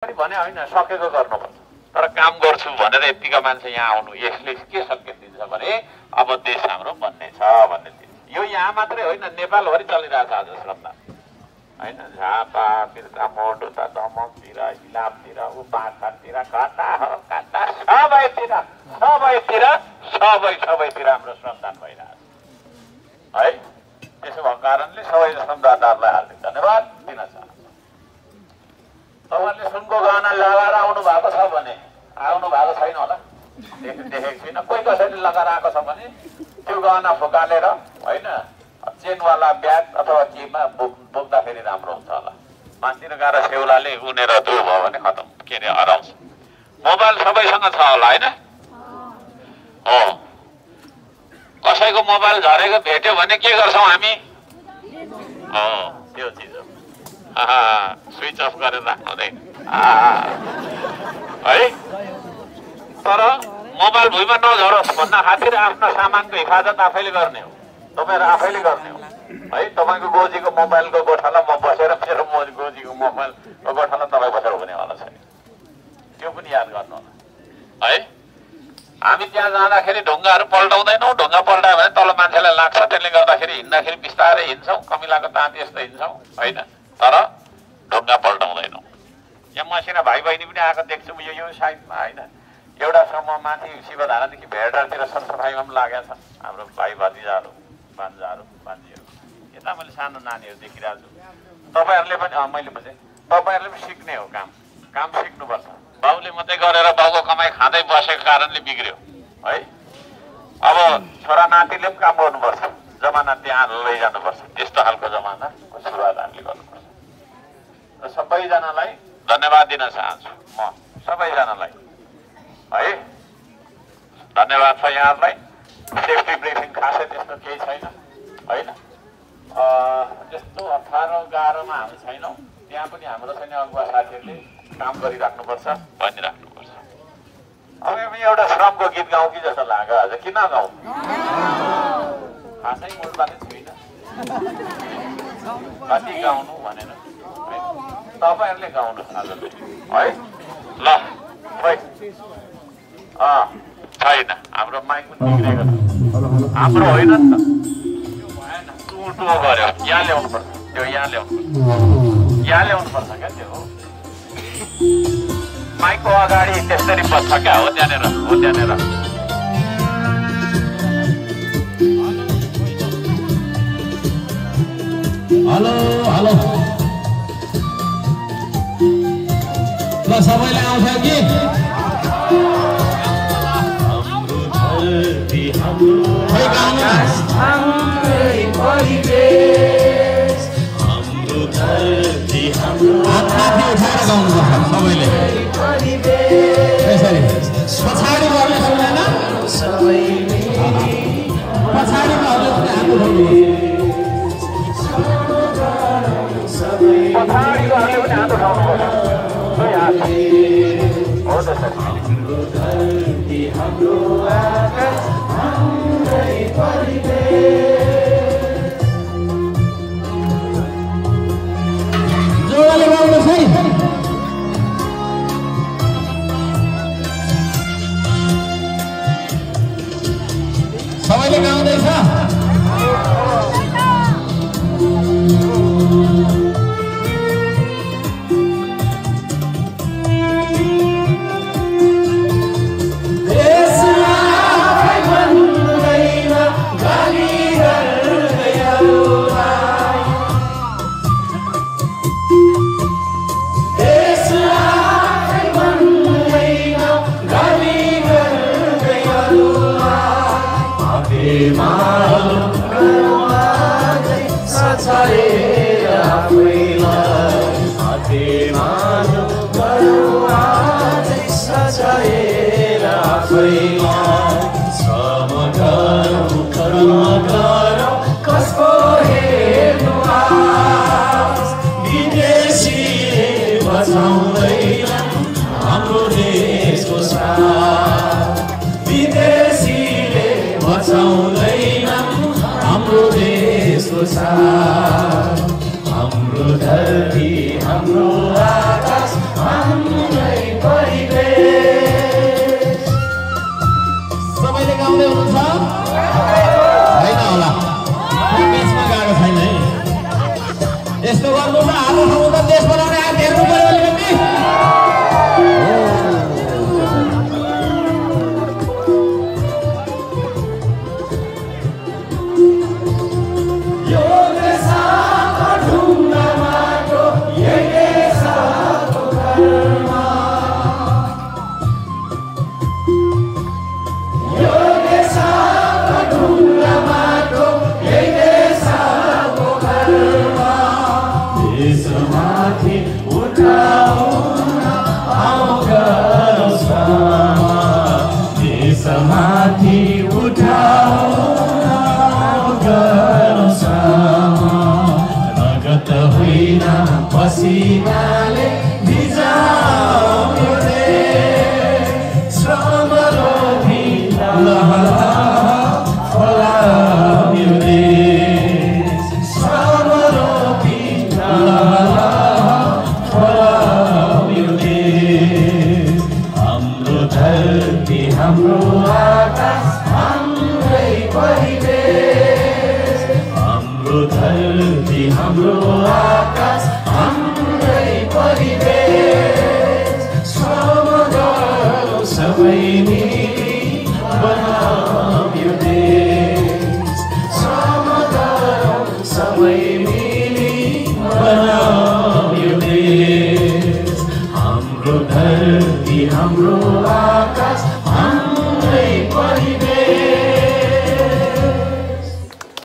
भने होइन सकेको गर्नुपर्छ तर काम गर्छु भनेर यतिका मान्छे यहाँ आउनु यसले के सङ्केत दिन्छ भने अब देश हाम्रो बन्ने छ भन्ने दिन्छ। यो यहाँ मात्रै होइन नेपालभरि चलिरहेको छ आज श्रमदान होइन झापा बिर्ता मोड उता दमकतिर इलामतिर उपाखातिर कता सबैतिर हाम्रो श्रमदान भइरहेको छ है। त्यसो भएको कारणले सबै श्रमदाताहरूलाई हार्दिक धन्यवाद दिन चाहन्छु। तपाईँले सुनको गहना लगाएर आउनु भएको छ भने आउनु भएको छैन होला देखेको छुइनँ कोही कसैले लगाएर आएको छ भने त्यो गहना फुकालेर होइन चेनवाला ब्याग अथवा केमा बोक्दाखेरि राम्रो हुन्छ होला। माथितिर गएर सेउलाले उनेर धो भयो भने खतम के अरे हराउँछ। मोबाइल सबैसँग छ होला होइन हो कसैको मोबाइल झरेको भेट्यो भने के गर्छौँ हामी हो त्यो चिज हो स्विच अफ गरेर राख्नु हुँदैन है। तर मोबाइल भुइँमा नझरोस् भन्दा खातिर आफ्नो सामानको हिफाजत आफैले गर्ने हो तपाईँहरू आफैले गर्ने हो है। तपाईँको गोजीको मोबाइलको गोठाला म बसेर मेरो गोजीको मोबाइलको गोठाला तपाईँ बसेर हुनेवाला छैन त्यो पनि याद गर्नु होला है। हामी त्यहाँ जाँदाखेरि ढुङ्गाहरू पल्टाउँदैनौँ ढुङ्गा पल्टायो भने तल मान्छेलाई लाग्छ त्यसले गर्दाखेरि हिँड्दाखेरि बिस्तारै हिँड्छौँ कमिलाको ताँती यस्तो हिँड्छौँ होइन तर ढुङ्गा पल्टाउँदैनौँ। यहाँ मसिना भाइ बहिनी पनि आएको देख्छु यो साइडमा होइन एउटा समूह माथि शिवधारादेखि भेडातिर सरसफाइमा पनि लागेका छन् हाम्रो भाइ भतिजाहरू भान्जीहरू यता मैले सानो नानीहरू देखिरहेको छु। तपाईँहरूले पनि मैले बुझेँ तपाईँहरूले पनि सिक्ने हो काम सिक्नुपर्छ। बाउले मात्रै गरेर बाउको कमाइ खाँदै बसेको कारणले बिग्रियो है। अब छोरा नातिले पनि काम गर्नुपर्छ जमाना त्यहाँ लैजानुपर्छ त्यस्तो खालको जमानाको सुरुवात हामीले गर्नुपर्छ। र सबैजनालाई धन्यवाद दिन चाहन्छु म सबैजनालाई है धन्यवाद छ यहाँहरूलाई। सेफ्टी ब्रिफिङ खासै त्यस्तो केही छैन होइन त्यस्तो अप्ठ्यारो गाह्रोमा हामी छैनौँ त्यहाँ पनि हाम्रो छैन अगुवा साथीहरूले काम गरिराख्नुपर्छ भनिराख्नुपर्छ। अब एउटा श्रमको गीत गाउँ कि जस्तो लाग्यो आज किन गाउँ खासै मूलमा चाहिँ छुइनँ कति गाउनु भनेर तपाईँहरूले गाउनु आज है ल खै छैन हाम्रो माइक पनि बिग्रेको छ हाम्रो होइन नि त भएन टुटो गऱ्यो यहाँ ल्याउनुपर्छ त्यो यहाँ ल्याउनुपर्छ क्या त्यो माइकको अगाडि त्यसरी बस्छ क्या हो त्यहाँनिर हेलो हेलो ल सबैलाई आउँछ कि पछाडि जोडले गाउनुहोस् है सबैले गाउँदैछ हाम्रो धरती हाम्रो आकाश पसिनाले भिजायो देश श्रम रोधी फलायो देश श्रम रोधी फलायो देश हाम्रो धरती हाम्रो आकाश हाम्रै परिवेश हाम्रो धरती हाम्रो आकाश हाम्रै परिवेश श्रम गरौँ सबै मिली बनाऊ यो देश श्रम गरौँ सबै मिली बनाऊ यो देश हाम्रो धरती हाम्रो आकाश